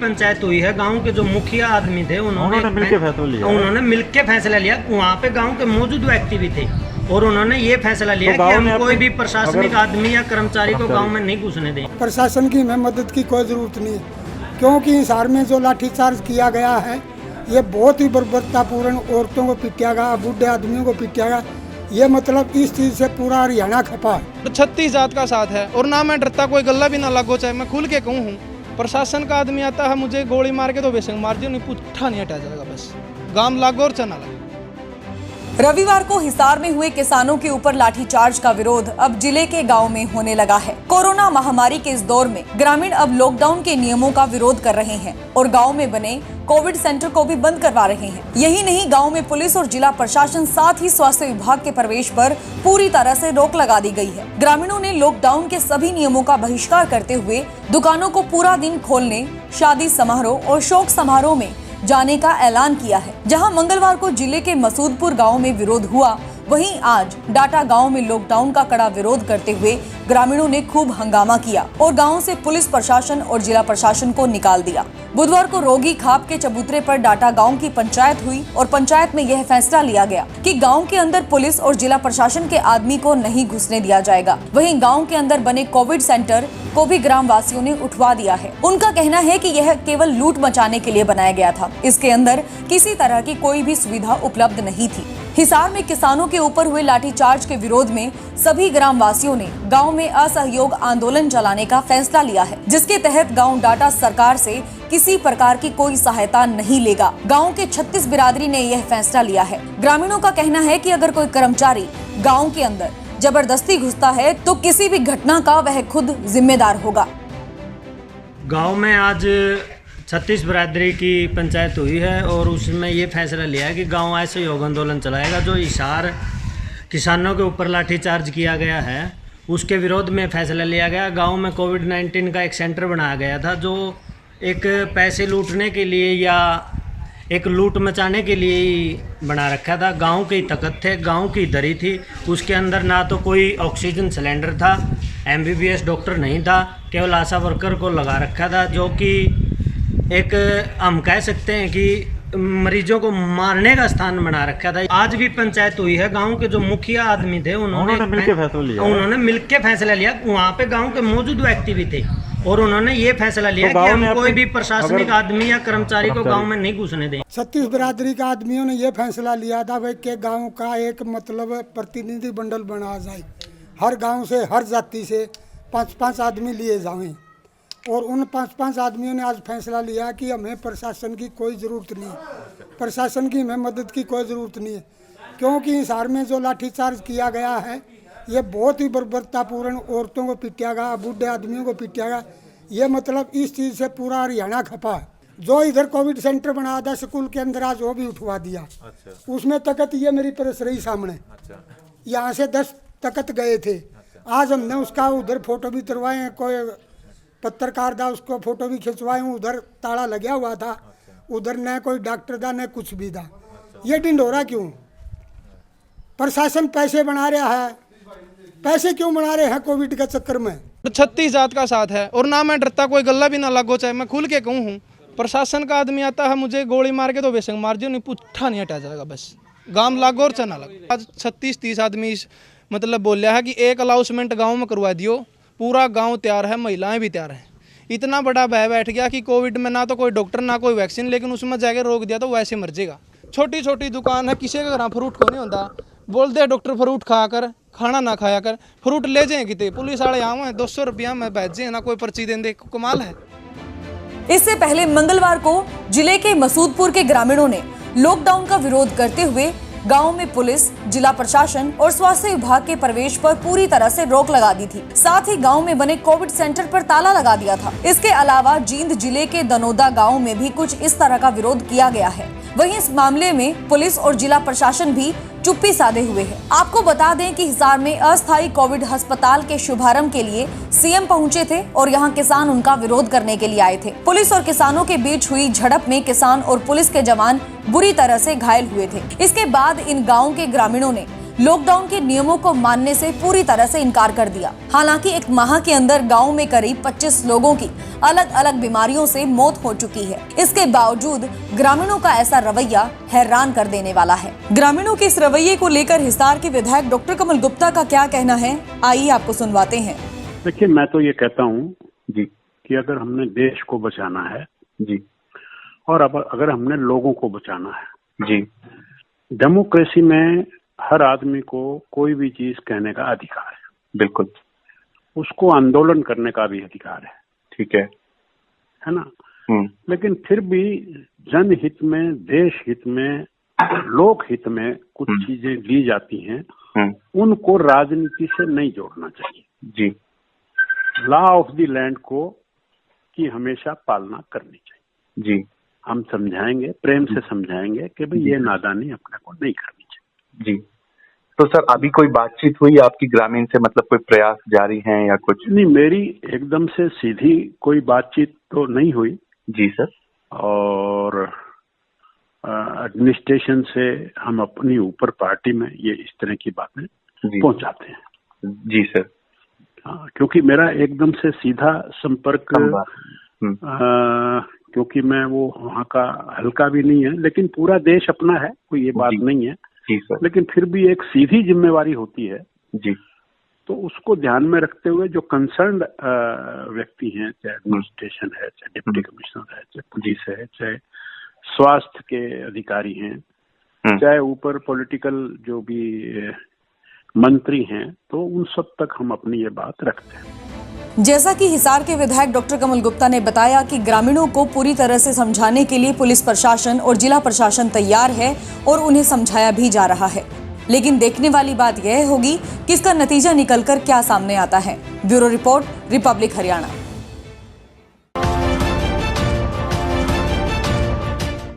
पंचायत हुई है, गांव के जो मुखिया आदमी थे उन्होंने मिलकर फैसला लिया। वहाँ पे गांव के मौजूद व्यक्ति भी थे और उन्होंने ये फैसला लिया कि हम कोई भी प्रशासनिक आदमी या कर्मचारी को गांव में नहीं घुसने दें। प्रशासन की हमें मदद की कोई जरूरत नहीं है, क्योंकि हिसार में जो लाठीचार्ज किया गया है ये बहुत ही बर्बरतापूर्ण, औरतों को पीटा गया, बूढ़े आदमियों को पीटा गया। ये मतलब इस चीज से पूरा हरियाणा खपा है। 36 जात का साथ है और ना मैं डरता, कोई गला भी ना लागो, चाहे मैं खुल के कहूँ हूँ। प्रशासन का आदमी आता है, मुझे गोली मार के तो वैसे मार दियो, नहीं पुट्ठा नहीं हटा जाएगा, बस गाम लागो और चना लागो। रविवार को हिसार में हुए किसानों के ऊपर लाठीचार्ज का विरोध अब जिले के गांव में होने लगा है। कोरोना महामारी के इस दौर में ग्रामीण अब लॉकडाउन के नियमों का विरोध कर रहे हैं और गांव में बने कोविड सेंटर को भी बंद करवा रहे हैं। यही नहीं, गांव में पुलिस और जिला प्रशासन साथ ही स्वास्थ्य विभाग के प्रवेश पर पूरी तरह से रोक लगा दी गई है। ग्रामीणों ने लॉकडाउन के सभी नियमों का बहिष्कार करते हुए दुकानों को पूरा दिन खोलने, शादी समारोह और शोक समारोह में जाने का ऐलान किया है। जहां मंगलवार को जिले के मसूदपुर गांव में विरोध हुआ, वहीं आज डाटा गांव में लॉकडाउन का कड़ा विरोध करते हुए ग्रामीणों ने खूब हंगामा किया और गांव से पुलिस प्रशासन और जिला प्रशासन को निकाल दिया। बुधवार को रोगी खाप के चबूतरे पर डाटा गांव की पंचायत हुई और पंचायत में यह फैसला लिया गया कि गांव के अंदर पुलिस और जिला प्रशासन के आदमी को नहीं घुसने दिया जाएगा। वहीं गांव के अंदर बने कोविड सेंटर को भी ग्राम वासियों ने उठवा दिया है। उनका कहना है कि यह केवल लूट मचाने के लिए बनाया गया था, इसके अंदर किसी तरह की कोई भी सुविधा उपलब्ध नहीं थी। हिसार में किसानों के ऊपर हुए लाठीचार्ज के विरोध में सभी ग्राम वासियों ने गांव में असहयोग आंदोलन चलाने का फैसला लिया है, जिसके तहत गांव डाटा सरकार से किसी प्रकार की कोई सहायता नहीं लेगा। गांव के 36 बिरादरी ने यह फैसला लिया है। ग्रामीणों का कहना है कि अगर कोई कर्मचारी गांव के अंदर जबरदस्ती घुसता है तो किसी भी घटना का वह खुद जिम्मेदार होगा। गांव में आज 36 बिरादरी की पंचायत हुई है और उसमें ये फैसला लिया है कि गांव असहयोग आंदोलन चलाएगा। जो हिसार किसानों के ऊपर लाठीचार्ज किया गया है उसके विरोध में फैसला लिया गया। गांव में कोविड-19 का एक सेंटर बनाया गया था, जो एक पैसे लूटने के लिए या एक लूट मचाने के लिए ही बना रखा था। गांव की ताकत थे, गांव की दरी थी, उसके अंदर ना तो कोई ऑक्सीजन सिलेंडर था, MBBS डॉक्टर नहीं था, केवल आशा वर्कर को लगा रखा था, जो कि एक हम कह सकते हैं कि मरीजों को मारने का स्थान बना रखा था। आज भी पंचायत हुई है, गांव के जो मुखिया आदमी थे उन्होंने मिलकर फैसला लिया। वहाँ पे गांव के मौजूद व्यक्ति भी थे और उन्होंने ये फैसला लिया कि हम कोई भी प्रशासनिक आदमी या कर्मचारी को गांव में नहीं घुसने दें। 36 बिरादरी का आदमियों ने ये फैसला लिया था भाई कि गांव का एक मतलब प्रतिनिधि मंडल बनाया जाए, हर गांव से हर जाति से 5-5 आदमी लिए जाएं और उन 5-5 आदमियों ने आज फैसला लिया कि हमें प्रशासन की कोई ज़रूरत नहीं, प्रशासन की हमें मदद की कोई ज़रूरत नहीं है, क्योंकि हिसार में जो लाठीचार्ज किया गया है ये बहुत ही बर्बरतापूर्ण, औरतों को पीटा गया, बूढ़े आदमियों को पीटा गया। ये मतलब इस चीज़ से पूरा हरियाणा खपा है। जो इधर कोविड सेंटर बनाया था स्कूल के अंदर, आज वो भी उठवा दिया। अच्छा। उसमें तकत ये मेरी प्रेस रही सामने। अच्छा। यहाँ से 10 तकत गए थे। आज हमने उसका उधर फोटो भी उतरवाए, कोई पत्रकार था उसको फोटो भी खिंचवाए, उधर ताला लगा हुआ था। उधर न कोई डॉक्टर था न कुछ भी था। ये ढिंढोरा क्यों? प्रशासन पैसे बना रहा है, पैसे क्यों बना रहे हैं कोविड के चक्कर में? 36 जात का साथ है और ना मैं डरता, कोई गला भी ना लागो, चाहे मैं खुल के कहूँ हूँ। प्रशासन का आदमी आता है, मुझे गोली मार के तो वैसे मार दियो, नहीं पुट्ठा नहीं हटा जाएगा, बस गाम लागो और चना लागो। आज 36-30 आदमी मतलब बोलिया है कि एक अलाउंसमेंट गाँव में करवा दियो, पूरा गाँव तैयार है, महिलाएं भी तैयार हैं। इतना बड़ा भय बैठ गया कि कोविड में ना तो कोई डॉक्टर ना कोई वैक्सीन, लेकिन उसमें जाके रोक दिया तो वैसे मर जाएगा। छोटी छोटी दुकान है, किसी के घर फ्रूट को नहीं होता, बोलते डॉक्टर फ्रूट खा कर, खाना ना खाया कर, फ्रूट ले जाए कितने, पुलिस वाले आवे 200 रुपया में बैठ जाए ना, कोई पर्ची दे, कमाल है। इससे पहले मंगलवार को जिले के मसूदपुर के ग्रामीणों ने लॉकडाउन का विरोध करते हुए गांव में पुलिस, जिला प्रशासन और स्वास्थ्य विभाग के प्रवेश पर पूरी तरह से रोक लगा दी थी। साथ ही गांव में बने कोविड सेंटर पर ताला लगा दिया था। इसके अलावा जींद जिले के दनोदा गांव में भी कुछ इस तरह का विरोध किया गया है। वहीं इस मामले में पुलिस और जिला प्रशासन भी चुप्पी साधे हुए है। आपको बता दें कि हिसार में अस्थायी कोविड अस्पताल के शुभारंभ के लिए सीएम पहुंचे थे और यहां किसान उनका विरोध करने के लिए आए थे। पुलिस और किसानों के बीच हुई झड़प में किसान और पुलिस के जवान बुरी तरह से घायल हुए थे। इसके बाद इन गाँव के ग्रामीणों ने लॉकडाउन के नियमों को मानने से पूरी तरह से इनकार कर दिया। हालांकि एक माह के अंदर गांव में करीब 25 लोगों की अलग अलग बीमारियों से मौत हो चुकी है। इसके बावजूद ग्रामीणों का ऐसा रवैया हैरान कर देने वाला है। ग्रामीणों के इस रवैये को लेकर हिसार के विधायक डॉक्टर कमल गुप्ता का क्या कहना है, आइए आपको सुनवाते हैं। देखिए, मैं तो ये कहता हूँ जी कि अगर हमने देश को बचाना है जी, और अब अगर हमने लोगों को बचाना है जी, डेमोक्रेसी में हर आदमी को कोई भी चीज कहने का अधिकार है। बिल्कुल। उसको आंदोलन करने का भी अधिकार है। ठीक है ना। लेकिन फिर भी जनहित में, देश हित में, लोक हित में कुछ चीजें ली जाती हैं, उनको राजनीति से नहीं जोड़ना चाहिए जी। लॉ ऑफ द लैंड को की हमेशा पालना करनी चाहिए जी। हम समझाएंगे, प्रेम से समझाएंगे कि भाई ये नादानी अपने को नहीं करनी चाहिए जी। तो सर, अभी कोई बातचीत हुई आपकी ग्रामीण से, मतलब कोई प्रयास जारी हैं या कुछ? नहीं, मेरी एकदम से सीधी कोई बातचीत तो नहीं हुई जी सर। और एडमिनिस्ट्रेशन से हम अपनी ऊपर पार्टी में ये इस तरह की बातें पहुंचाते हैं जी सर। हाँ, क्योंकि मेरा एकदम से सीधा संपर्क, क्योंकि मैं वो वहाँ का हल्का भी नहीं है, लेकिन पूरा देश अपना है, कोई ये बात नहीं है जी सर। लेकिन फिर भी एक सीधी जिम्मेवारी होती है जी। तो उसको ध्यान में रखते हुए जो कंसर्न्ड व्यक्ति हैं, चाहे एडमिनिस्ट्रेशन है, चाहे डिप्टी कमिश्नर है, चाहे पुलिस है, चाहे स्वास्थ्य के अधिकारी हैं, चाहे ऊपर पॉलिटिकल जो भी मंत्री हैं, तो उन सब तक हम अपनी ये बात रखते हैं। जैसा कि हिसार के विधायक डॉक्टर कमल गुप्ता ने बताया कि ग्रामीणों को पूरी तरह से समझाने के लिए पुलिस प्रशासन और जिला प्रशासन तैयार है और उन्हें समझाया भी जा रहा है। लेकिन देखने वाली बात यह होगी कि इसका नतीजा निकलकर क्या सामने आता है। Bureau report, Republic Haryana.